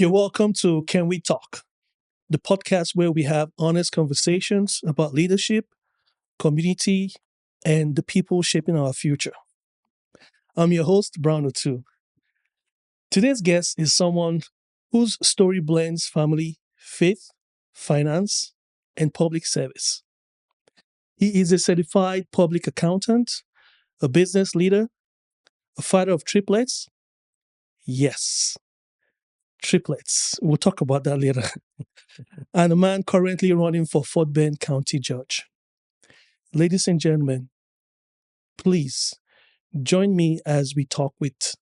You're welcome to Can We Talk, the podcast where we have honest conversations about leadership, community, and the people shaping our future. I'm your host, Brown O'Toole. Today's guest is someone whose story blends family, faith, finance, and public service. He is a certified public accountant, a business leader, a father of triplets. Yes, triplets. We'll talk about that later. And a man currently running for Fort Bend County Judge. Ladies and gentlemen, please join me as we talk with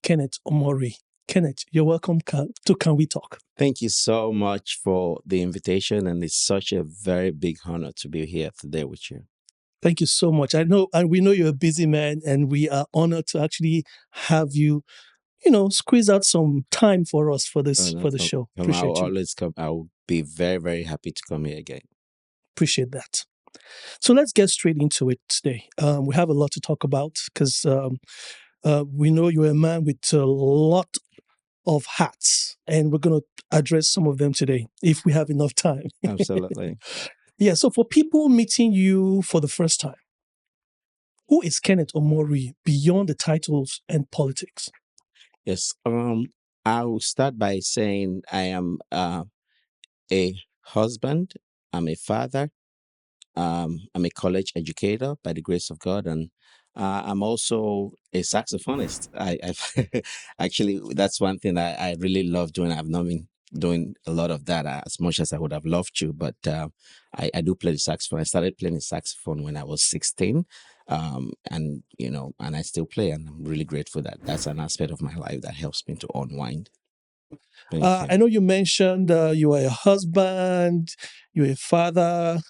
Kenneth Omoruyi. Kenneth, you're welcome to Can We Talk. Thank you so much for the invitation, and it's such a very big honor to be here today with you. Thank you so much. I know, and we know you're a busy man, and we are honored to actually have you, squeeze out some time for us for this No, for the show. I'll Appreciate you. always come. I'll be very, very happy to come here again. Appreciate that. So let's get straight into it today. We have a lot to talk about because we know you're a man with a lot of hats, and we're going to address some of them today if we have enough time. Absolutely. Yeah. So for people meeting you for the first time, who is Kenneth Omoruyi beyond the titles and politics? Yes. I'll start by saying I am a husband. I'm a father. I'm a college educator by the grace of God, and I'm also a saxophonist. I've actually, that's one thing I really love doing. I've not been doing a lot of that as much as I would have loved to, but I do play the saxophone. I started playing the saxophone when I was 16, and I still play, and I'm really grateful that that's an aspect of my life that helps me to unwind. Thank you. I know you mentioned you are a husband, you're a father.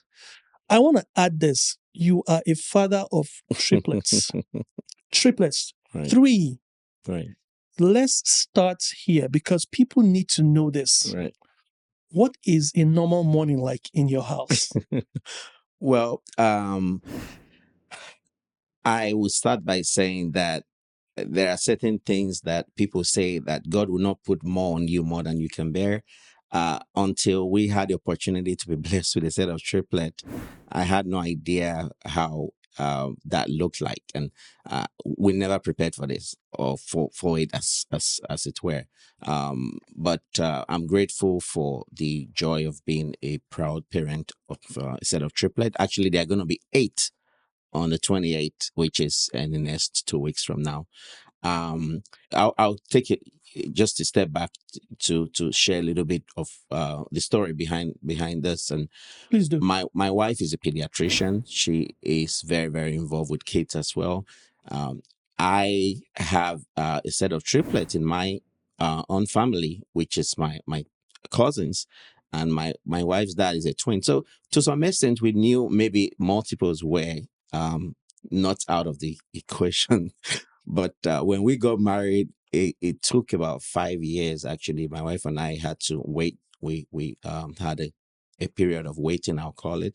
I want to add this. You are a father of triplets. Triplets. Right. 3. Right. Let's start here because people need to know this. Right. What is a normal morning like in your house? Well, I will start by saying that there are certain things that people say that God will not put more on you more than you can bear. Until we had the opportunity to be blessed with a set of triplet, I had no idea how that looked like, and we never prepared for this or for it as it were. But I'm grateful for the joy of being a proud parent of a set of triplet. Actually, there are going to be 8 on the 28th, which is in the next 2 weeks from now. I'll take it just a step back to share a little bit of the story behind this. And Please do. My wife is a pediatrician. She is very, very involved with kids as well. I have a set of triplets in my own family, which is my cousins, and my wife's dad is a twin. So to some extent, we knew maybe multiples were not out of the equation. But when we got married, it took about 5 years. Actually, my wife and I had to wait. We had a period of waiting, I'll call it.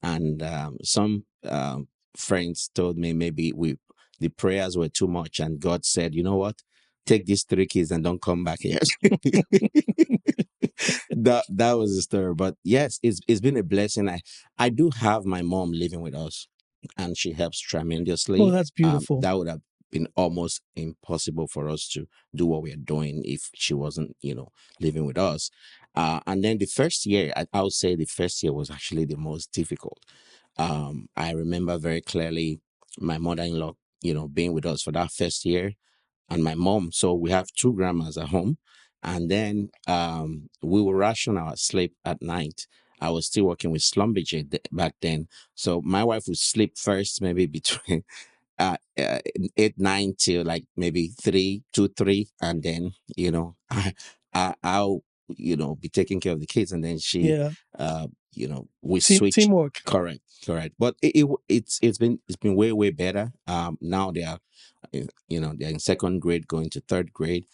And some friends told me maybe the prayers were too much, and God said, you know what? Take these 3 kids and don't come back here. that was the story. But yes, it's been a blessing. I do have my mom living with us, and she helps tremendously. Oh, that's beautiful. That would have been almost impossible for us to do what we are doing if she wasn't, living with us. And then the first year, I would say the first year was actually the most difficult. I remember very clearly my mother-in-law, being with us for that first year, and my mom. So we have 2 grandmas at home. And then we will ration our sleep at night. I was still working with Schlumberger back then. So my wife would sleep first, maybe between 8, 9 till like maybe 3, 2, 3. And then, I'll, be taking care of the kids. And then she, we switch. Teamwork. Correct. But it's been way better. Now they are, they're in 2nd grade going to 3rd grade.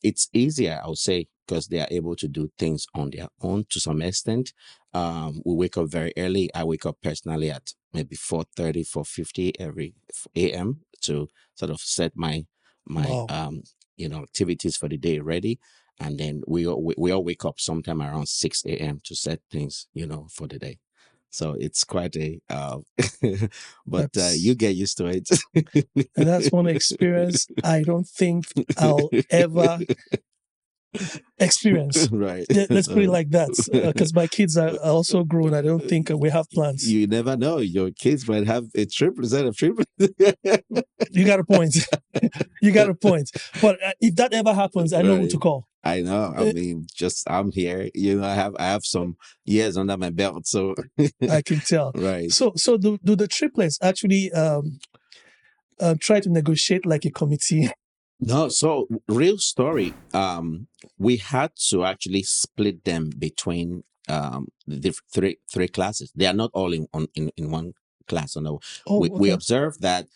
It's easier, I would say, because they are able to do things on their own to some extent. We wake up very early. I wake up personally at maybe 4:30, 4:50 every a.m. to sort of set my Wow. activities for the day ready. and then we all wake up sometime around 6 a.m. to set things, for the day. So it's quite a, but you That's get used to it. and that's one experience I don't think I'll ever experience. Right. Let's put it So like that, because my kids are also grown. I don't think we have plans. you never know. Your kids might have a triplet set of triplets. You got a point. You got a point. But if that ever happens, I know who Right. to call. I know. I Uh, mean, just I'm here. I have some years under my belt, so I can tell. right. So do the triplets actually try to negotiate like a committee? No, so real story. We had to actually split them between the three classes. They are not all in one class. No, we Oh, we okay. observed that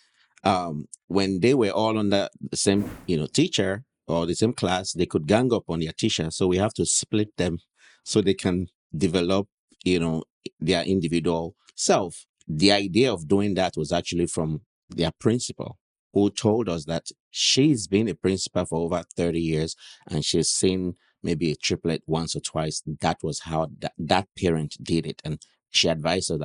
when they were all under the same teacher or the same class, they could gang up on their teacher. So we have to split them so they can develop you know their individual self. The idea of doing that was actually from their principal, who told us that she's been a principal for over 30 years and she's seen maybe a triplet once or twice. That was how that parent did it. And she advised us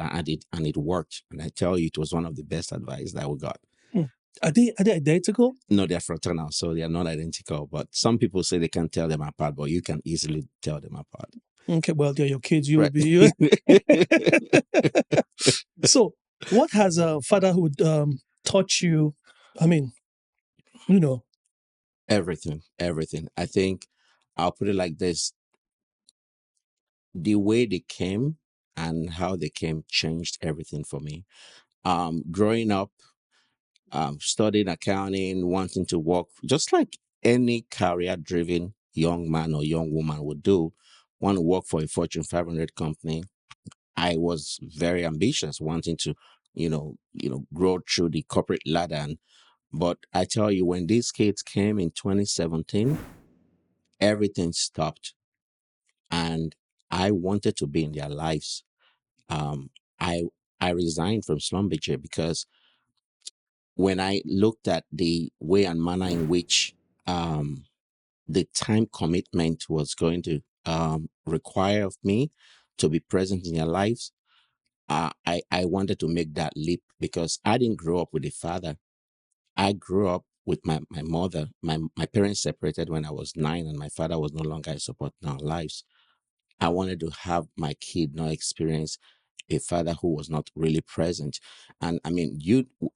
and it worked. And I tell you, it was one of the best advice that we got. Hmm. Are they identical? No, they're fraternal, so they are not identical. But some people say they can't tell them apart, but you can easily tell them apart. Okay, well, they're your kids. You will Right. be you. So, what has fatherhood taught you? I mean, you know, Everything. I think I'll put it like this: the way they came and how they came changed everything for me. Growing up, studying accounting, wanting to work, just like any career-driven young man or young woman would do, want to work for a Fortune 500 company. I was very ambitious, wanting to, grow through the corporate ladder. But I tell you, when these kids came in 2017, everything stopped, and I wanted to be in their lives. Um, I I resigned from Schlumberger because when I looked at the way and manner in which um, the time commitment was going to require of me to be present in their lives, I wanted to make that leap because I didn't grow up with a father. I grew up with my mother. My parents separated when I was 9, and my father was no longer a support in our lives. I wanted to have my kid not experience a father who was not really present. And I mean,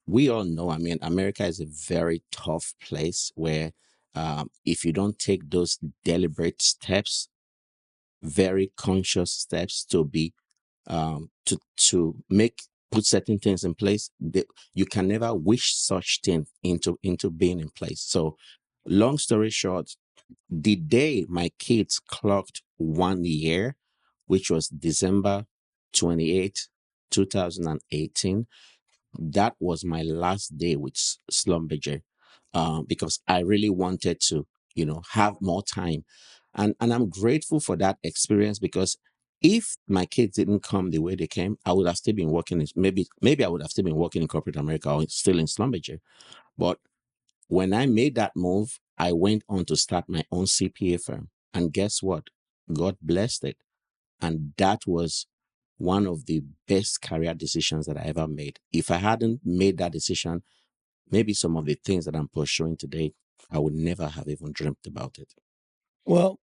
we all know, I mean, America is a very tough place where if you don't take those deliberate steps, very conscious steps to be to make put certain things in place, you can never wish such thing into being in place. So long story short, the day my kids clocked 1 year, which was December 28th, 2018, that was my last day with Schlumberger, because I really wanted to, have more time. And I'm grateful for that experience because if my kids didn't come the way they came, I would have still been working maybe I would have still been working in corporate America or still in Schlumberger. But when I made that move, I went on to start my own CPA firm. And guess what? God blessed it. And that was one of the best career decisions that I ever made. If I hadn't made that decision, maybe some of the things that I'm pursuing today, I would never have even dreamt about it. well,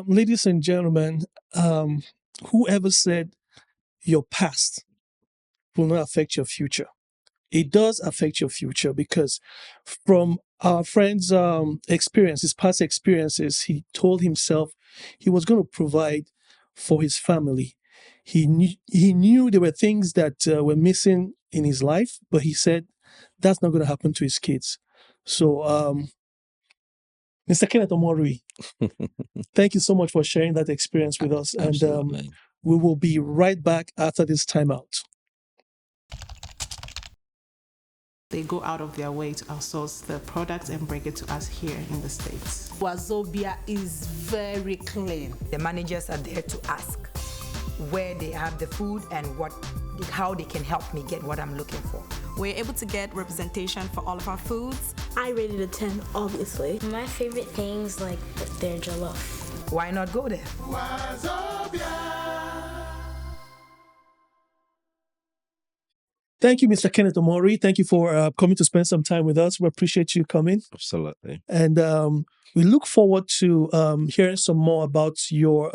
ladies and gentlemen, um, whoever said your past will not affect your future, it does affect your future because from our friend's experience, his past experiences, he told himself he was going to provide for his family. He knew there were things that were missing in his life, but he said that's not going to happen to his kids. So, Mr. Kenneth Omoruyi, thank you so much for sharing that experience with us. And Absolutely. we will be right back after this timeout. They go out of their way to outsource the products and bring it to us here in the States. Wazobia is very clean. The managers are there to ask. where they have the food and how they can help me get what I'm looking for. We're able to get representation for all of our foods. I rated a 10, obviously. My favorite things like their jollof. Why not go there? Thank you, Mr. Kenneth Omoruyi. Thank you for coming to spend some time with us. We appreciate you coming. Absolutely. And we look forward to hearing some more about your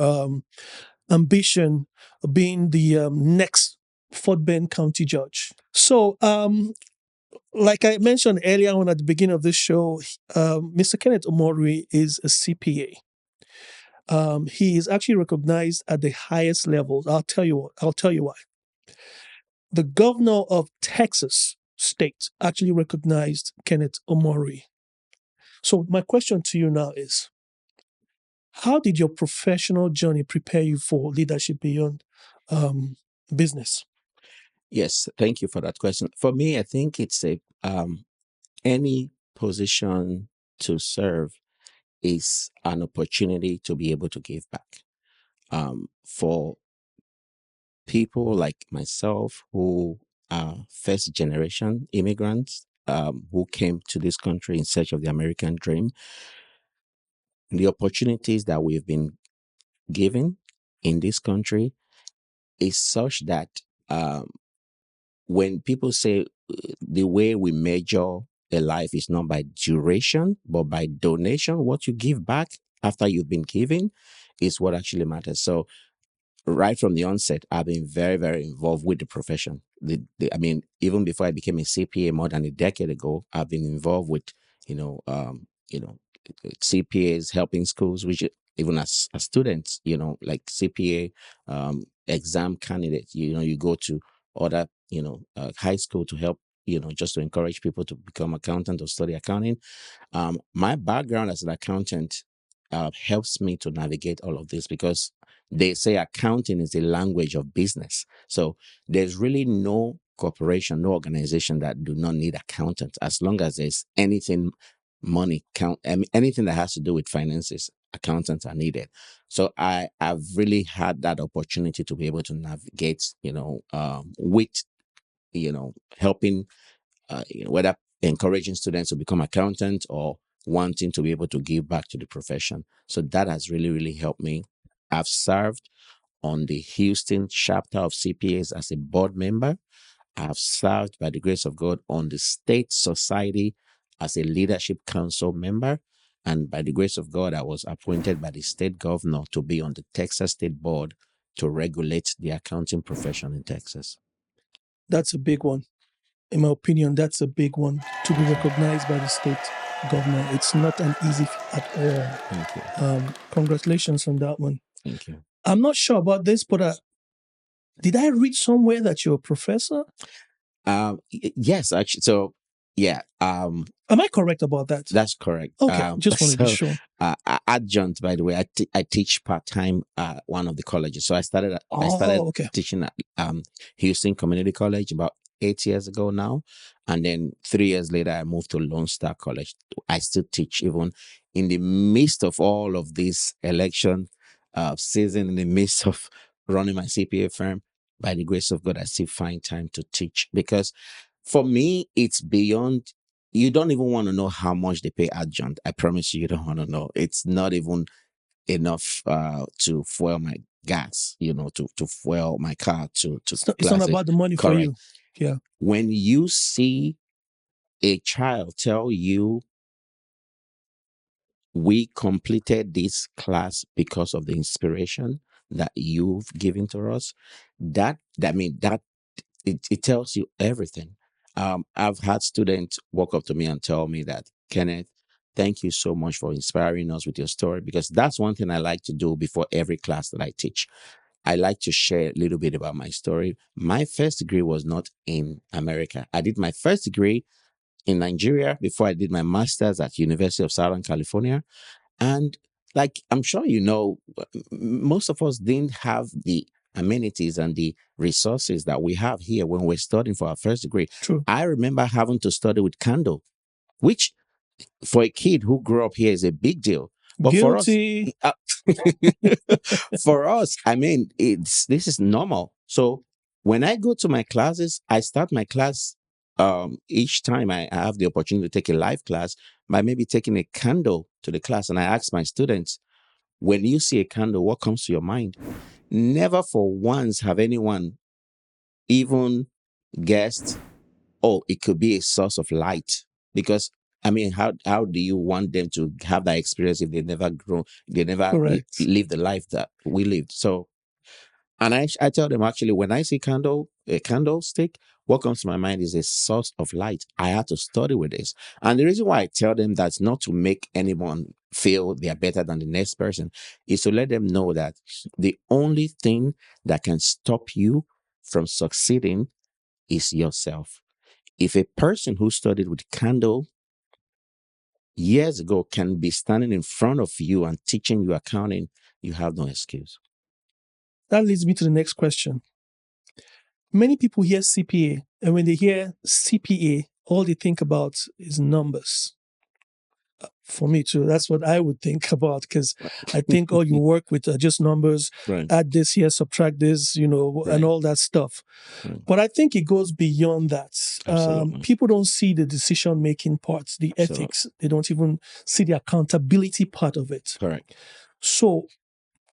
ambition of being the next Fort Bend County Judge. So, like I mentioned earlier on at the beginning of this show, Mr. Kenneth Omoruyi is a CPA. He is actually recognized at the highest levels. I'll tell you why. The governor of Texas state actually recognized Kenneth Omoruyi. So my question to you now is, how did your professional journey prepare you for leadership beyond business? Yes, thank you for that question. For me, I think it's any position to serve is an opportunity to be able to give back. For people like myself who are first generation immigrants who came to this country in search of the American dream, the opportunities that we've been given in this country is such that when people say the way we measure a life is not by duration, but by donation, what you give back after you've been given is what actually matters. So right from the onset, I've been very, very involved with the profession. I mean, even before I became a CPA more than a decade ago, I've been involved with, CPAs helping schools, which even as students, like CPA exam candidates, you go to other, high school to help, just to encourage people to become accountant or study accounting. My background as an accountant helps me to navigate all of this because they say accounting is the language of business. So there's really no corporation, no organization that do not need accountants. As long as there's anything anything that has to do with finances, accountants are needed. So I've really had that opportunity to be able to navigate, with, helping, whether encouraging students to become accountants or wanting to be able to give back to the profession. So that has really, really helped me. I've served on the Houston chapter of CPAs as a board member. I've served, by the grace of God, on the state society as a leadership council member. And by the grace of God, I was appointed by the state governor to be on the Texas State Board to regulate the accounting profession in Texas. That's a big one. In my opinion, that's a big one to be recognized by the state governor. It's not an easy feat at all. Thank you. Congratulations on that one. Thank you. I'm not sure about this, but did I read somewhere that you're a professor? Yes, actually. So, yeah. Am I correct about that? That's correct. Okay, just want to be sure. Adjunct, by the way, I teach part-time at one of the colleges. So I started teaching at Houston Community College about 8 years ago now. And then 3 years later, I moved to Lone Star College. I still teach even in the midst of all of this election season, in the midst of running my CPA firm. By the grace of God, I still find time to teach because for me, it's beyond. You don't even want to know how much they pay adjunct. I promise you don't want to know. It's not even enough to fuel my gas, to fuel my car. It's not about the money. Correct. For you. Yeah. When you see a child tell you, we completed this class because of the inspiration that you've given to us, it tells you everything. I've had students walk up to me and tell me that, Kenneth, thank you so much for inspiring us with your story, because that's one thing I like to do before every class that I teach. I like to share a little bit about my story. My first degree was not in America. I did my first degree in Nigeria before I did my master's at University of Southern California. And like I'm sure you know, most of us didn't have the amenities and the resources that we have here when we're studying for our first degree. True. I remember having to study with candle, which for a kid who grew up here is a big deal. But Guilty. for us, For us, I mean, this is normal. So when I go to my classes, I start my class each time I have the opportunity to take a live class by maybe taking a candle to the class. And I ask my students, when you see a candle, what comes to your mind? Never for once have anyone even guessed, oh, it could be a source of light. Because I mean, how do you want them to have that experience if they never grow, they never Correct. live the life that we lived? So, and I tell them, actually, when I see a candlestick, what comes to my mind is a source of light. I had to study with this. And the reason why I tell them that's not to make anyone feel they are better than the next person, is to let them know that the only thing that can stop you from succeeding is yourself. If a person who studied with candle years ago can be standing in front of you and teaching you accounting, you have no excuse. That leads me to the next question. Many people hear CPA, and when they hear CPA, all they think about is numbers. For me too, that's what I would think about, because I think, oh, you work with just numbers, Right. add this here, subtract this, and Right. all that stuff. Right. But I think it goes beyond that. Absolutely. People don't see the decision-making parts, the Absolutely. ethics. They don't even see the accountability part of it. Correct. So,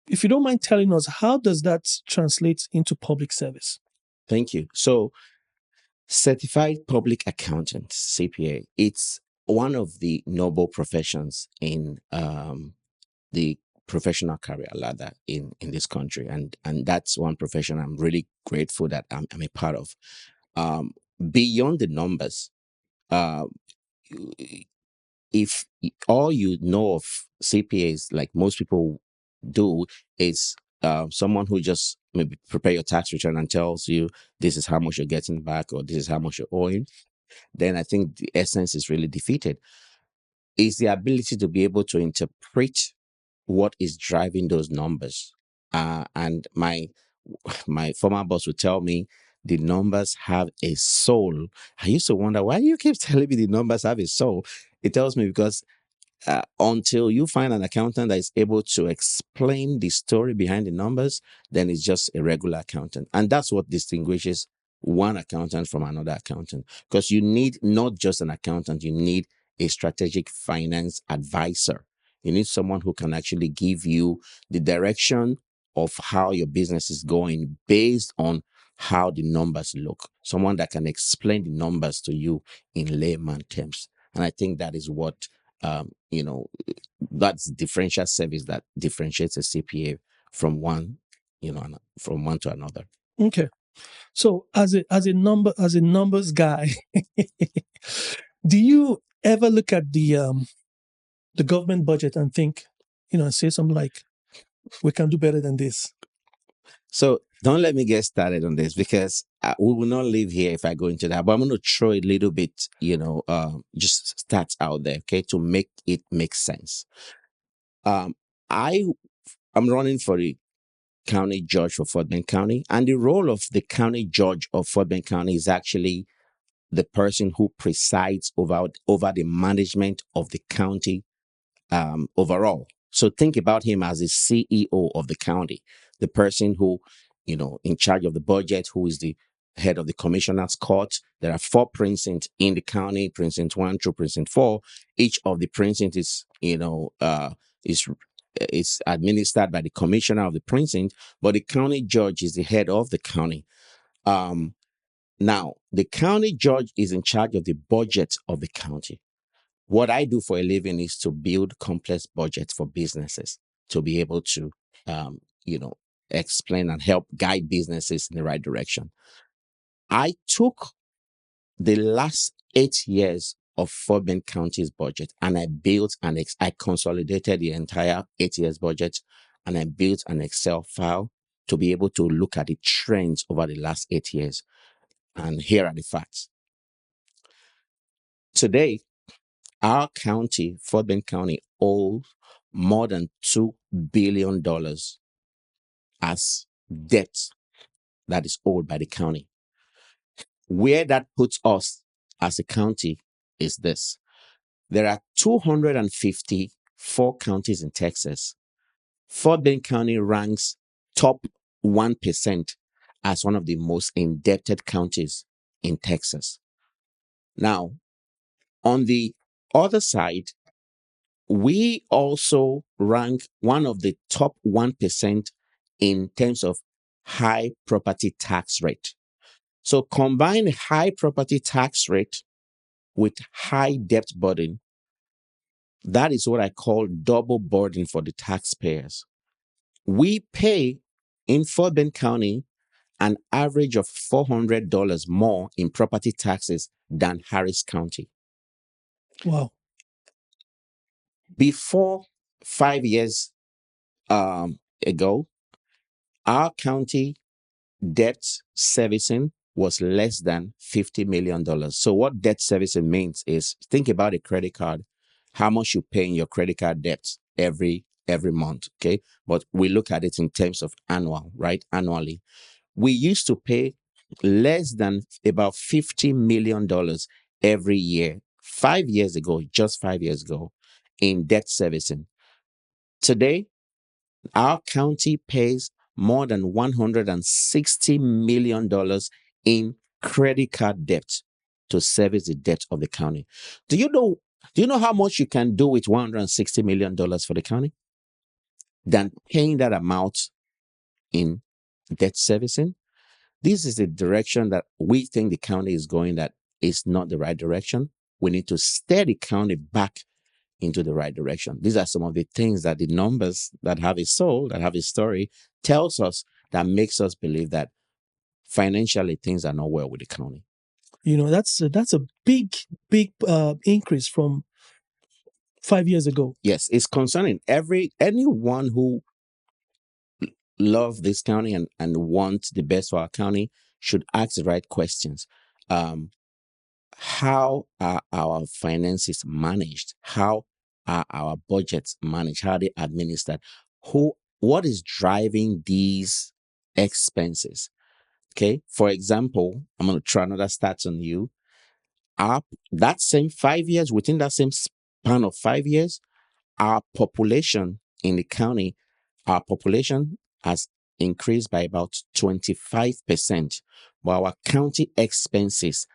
if you don't mind telling us, how does that translate into public service? Thank you. So, certified public accountant, CPA, it's one of the noble professions in the professional career ladder in this country, and that's one profession I'm really grateful that I'm a part of. Beyond the numbers, uh, if all you know of CPAs, like most people do, is someone who just maybe prepare your tax return and tells you this is how much you're getting back or this is how much you're owing, then I think the essence is really defeated. Is the ability to be able to interpret what is driving those numbers. And my former boss would tell me the numbers have a soul. I used to wonder, why do you keep telling me the numbers have a soul? It tells me because until you find an accountant that is able to explain the story behind the numbers, then it's just a regular accountant. And that's what distinguishes one accountant from another accountant. Because you need not just an accountant, you need a strategic finance advisor. You need someone who can actually give you the direction of how your business is going based on how the numbers look. Someone that can explain the numbers to you in layman terms. And I think that is what that's differential service that differentiates a CPA from one to another. Okay. So as a numbers guy, do you ever look at the government budget and think, and say something like, we can do better than this? So don't let me get started on this, because we will not live here if I go into that. But I'm going to throw a little bit, just stats out there, okay, to make it make sense. I'm running for the county judge for Fort Bend County, and the role of the county judge of Fort Bend County is actually the person who presides over the management of the county overall. So think about him as the CEO of the county, the person who, in charge of the budget, who is the head of the commissioner's court. There are 4 precincts in the county, precinct 1 through precinct 4. Each of the precincts is administered by the commissioner of the precinct, but the county judge is the head of the county. Now, the county judge is in charge of the budget of the county. What I do for a living is to build complex budgets for businesses to be able to, explain and help guide businesses in the right direction. I took the last 8 years of Fort Bend County's budget and I built I consolidated the entire 8 years budget, and I built an Excel file to be able to look at the trends over the last 8 years. And here are the facts. Today, our county, Fort Bend County, owes more than $2 billion as debt that is owed by the county. Where that puts us as a county is this. There are 254 counties in Texas. Fort Bend County ranks top 1% as one of the most indebted counties in Texas. Now, on the other side, we also rank one of the top 1% in terms of high property tax rate. So combine high property tax rate with high debt burden. That is what I call double burden for the taxpayers. We pay in Fort Bend County an average of $400 more in property taxes than Harris County. Wow. Before 5 years ago, our county debt servicing was less than $50 million. So what debt servicing means is, think about a credit card, how much you pay in your credit card debt every month, okay? But we look at it in terms of annual, right? Annually. We used to pay less than about $50 million every year, 5 years ago, just 5 years ago, in debt servicing. Today, our county pays more than $160 million in credit card debt to service the debt of the county. Do you know how much you can do with $160 million for the county than paying that amount in debt servicing? This is the direction that we think the county is going, that is not the right direction. We need to steer the county back into the right direction. These are some of the things that the numbers that have a soul, that have a story, tells us, that makes us believe that financially things are not well with the county. That's a big increase from 5 years ago. Yes, it's concerning. Anyone who love this county and want the best for our county should ask the right questions. How are our finances managed? How are our budgets managed? How are they administered? What is driving these expenses? Okay. For example, I'm going to try another stats on you. That same 5 years, within that same span of 5 years, our population in the county, our population has increased by about 25%, while our county expenses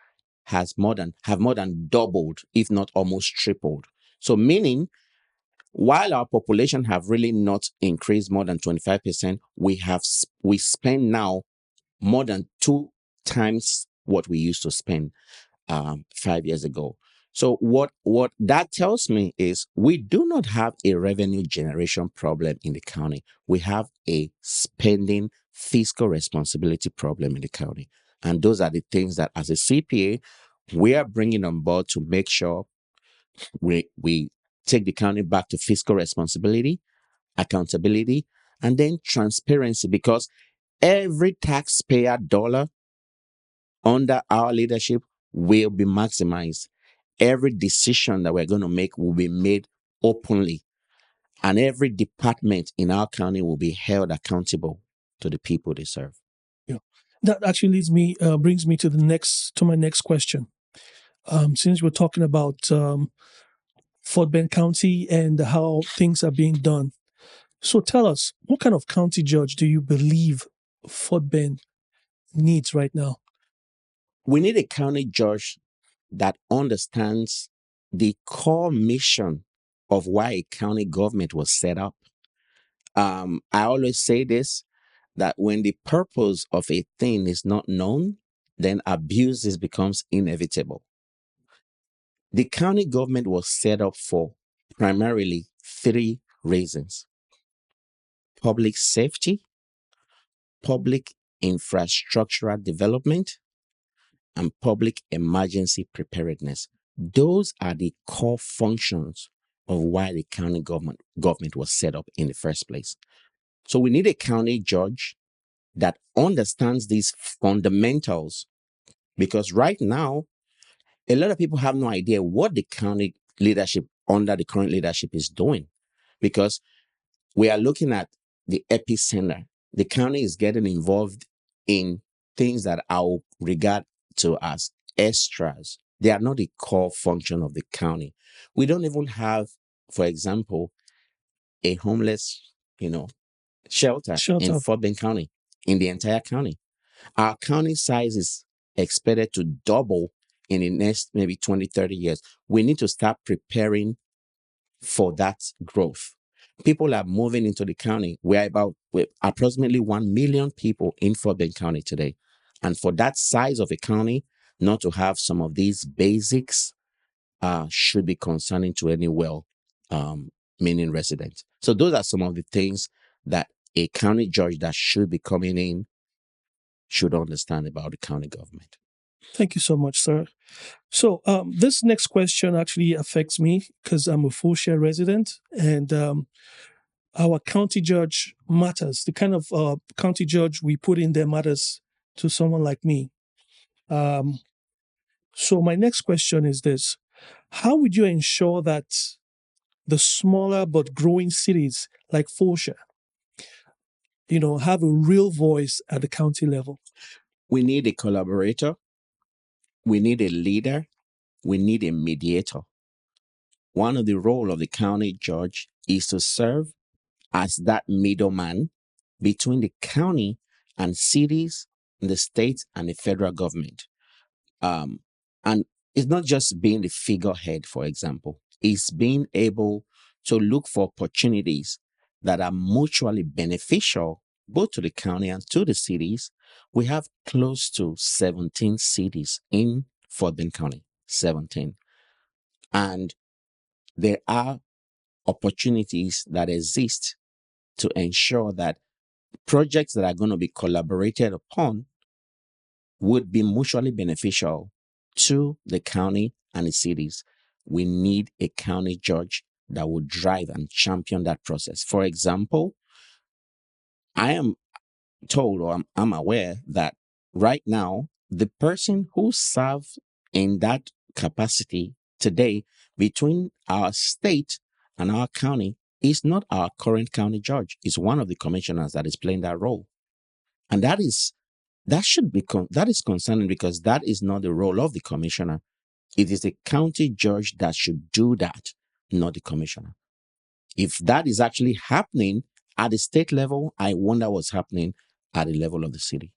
have more than doubled, if not almost tripled. So meaning, while our population have really not increased more than 25%, we spend now more than 2 times what we used to spend 5 years ago. So what that tells me is, we do not have a revenue generation problem in the county. We have a spending fiscal responsibility problem in the county. And those are the things that, as a CPA, we are bringing on board to make sure we take the county back to fiscal responsibility, accountability, and then transparency, because every taxpayer dollar under our leadership will be maximized. Every decision that we're going to make will be made openly, and every department in our county will be held accountable to the people they serve. Yeah, that actually brings me to my next question. Since we're talking about Fort Bend County and how things are being done, so tell us, what kind of county judge do you believe Fort Bend needs right now? We need a county judge that understands the core mission of why a county government was set up. I always say this, that when the purpose of a thing is not known, then abuse becomes inevitable. The county government was set up for primarily 3 reasons: public safety, public infrastructural development, and public emergency preparedness. Those are the core functions of why the county government was set up in the first place. So we need a county judge that understands these fundamentals, because right now, a lot of people have no idea what the county leadership under the current leadership is doing, because we are looking at the epicenter. The county is getting involved in things that I will regard to as extras. They are not the core function of the county. We don't even have, for example, a homeless shelter Shut in up. Fort Bend County, in the entire county. Our county size is expected to double in the next maybe 20, 30 years. We need to start preparing for that growth. People are moving into the county. We're approximately 1 million people in Fort Bend County today. And for that size of a county, not to have some of these basics should be concerning to any meaning resident. So those are some of the things that a county judge that should be coming in should understand about the county government. Thank you so much, sir. So this next question actually affects me because I'm a Fulshear resident, and our county judge matters. The kind of county judge we put in there matters to someone like me. So my next question is this: how would you ensure that the smaller but growing cities like Fulshear, have a real voice at the county level? We need a collaborator. We need a leader. We need a mediator. One of the role of the county judge is to serve as that middleman between the county and cities, the state, and the federal government. And it's not just being the figurehead, for example. It's being able to look for opportunities that are mutually beneficial both to the county and to the cities. We have close to 17 cities in Fort Bend County, 17. And there are opportunities that exist to ensure that projects that are going to be collaborated upon would be mutually beneficial to the county and the cities. We need a county judge that would drive and champion that process. For example, I am told, or I'm aware that right now, the person who serves in that capacity today between our state and our county is not our current county judge. It's one of the commissioners that is playing that role. And that is concerning, because that is not the role of the commissioner. It is the county judge that should do that, not the commissioner. If that is actually happening at the state level, I wonder what's happening at the level of the city.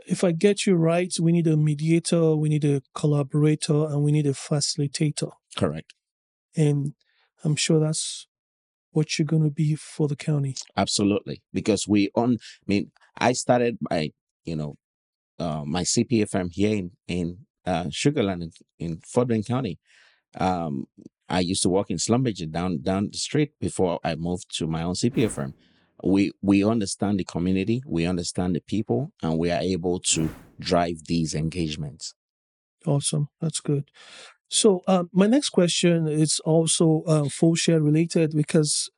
If I get you right, we need a mediator, we need a collaborator, and we need a facilitator. Correct. And I'm sure that's what you're going to be for the county. Absolutely. Because I started my CPA firm here in Sugarland in Fort Bend County. I used to work in Schlumberger down the street before I moved to my own CPA firm. We understand the community, we understand the people, and we are able to drive these engagements. Awesome. That's good. So my next question is also Fulshear related, because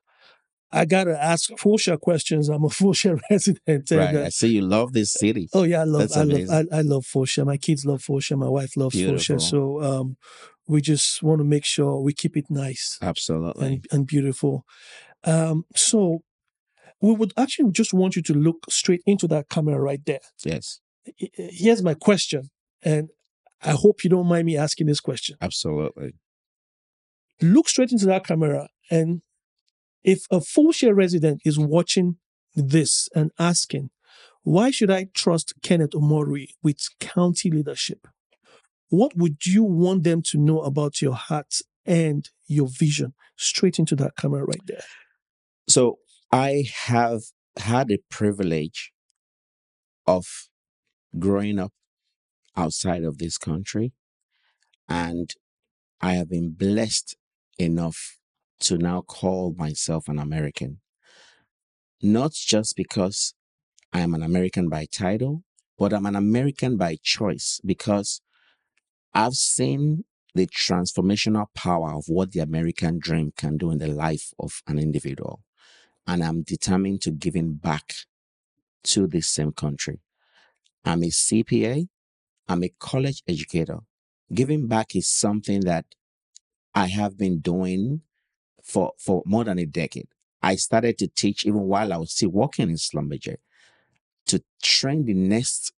I got to ask Fulshear questions. I'm a Fulshear resident. Right. I see you love this city. Oh yeah, I love Fulshear. My kids love Fulshear. My wife loves Beautiful. Fulshear. So we just want to make sure we keep it nice. Absolutely. And beautiful. So we would actually just want you to look straight into that camera right there. Yes. Here's my question, and I hope you don't mind me asking this question. Absolutely. Look straight into that camera, and if a Fulshear resident is watching this and asking, why should I trust Kenneth Omoruyi with county leadership? What would you want them to know about your heart and your vision? Straight into that camera right there. So I have had the privilege of growing up outside of this country, and I have been blessed enough to now call myself an American. Not just because I am an American by title, but I'm an American by choice, because I've seen the transformational power of what the American dream can do in the life of an individual. And I'm determined to giving back to this same country. I'm a CPA. I'm a college educator. Giving back is something that I have been doing for more than a decade. I started to teach even while I was still working in Schlumberger, to train the next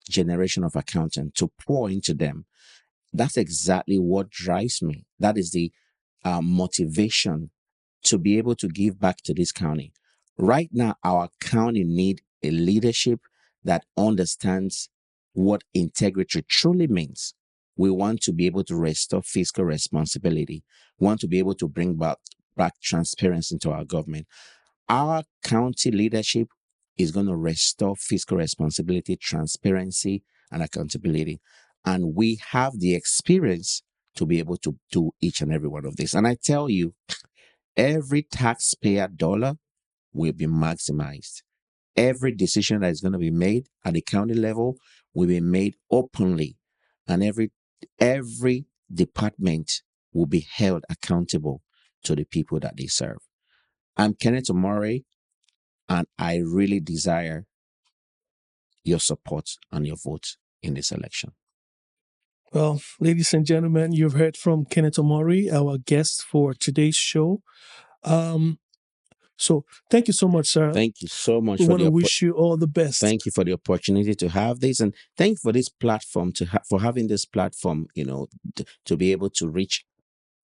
generation of accountants, to pour into them. That's exactly what drives me. That is the motivation to be able to give back to this county. Right now, our county need a leadership that understands what integrity truly means. We want to be able to restore fiscal responsibility. We want to be able to bring back transparency into our government. Our county leadership is going to restore fiscal responsibility, transparency, and accountability. And we have the experience to be able to do each and every one of these. And I tell you, every taxpayer dollar will be maximized. Every decision that is going to be made at the county level will be made openly, and every department will be held accountable to the people that they serve. I'm Kenneth Omoruyi, and I really desire your support and your vote in this election. Well, ladies and gentlemen, you've heard from Kenneth Omoruyi, our guest for today's show. So thank you so much, sir. Thank you so much. We want to wish you all the best. Thank you for the opportunity to have this, and thank you for this platform for having this platform. To be able to reach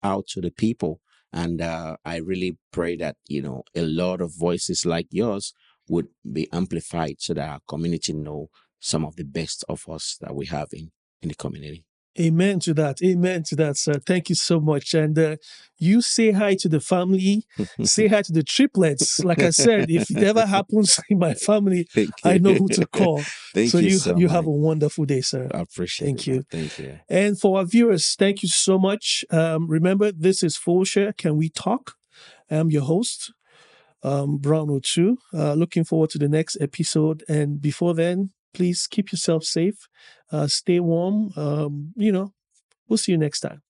out to the people, and I really pray that a lot of voices like yours would be amplified so that our community know some of the best of us that we have in the community. Amen to that. Amen to that, sir. Thank you so much. And you say hi to the family, say hi to the triplets. Like I said, if it ever happens in my family, I know who to call. Thank you so you much. have a wonderful day, sir. I appreciate Thank it. you. Thank you. And for our viewers, thank you so much. Remember, this is Fulshear. Can we talk? I'm your host, Brown Ochu. Looking forward to the next episode. And before then, please keep yourself safe. Stay warm. We'll see you next time.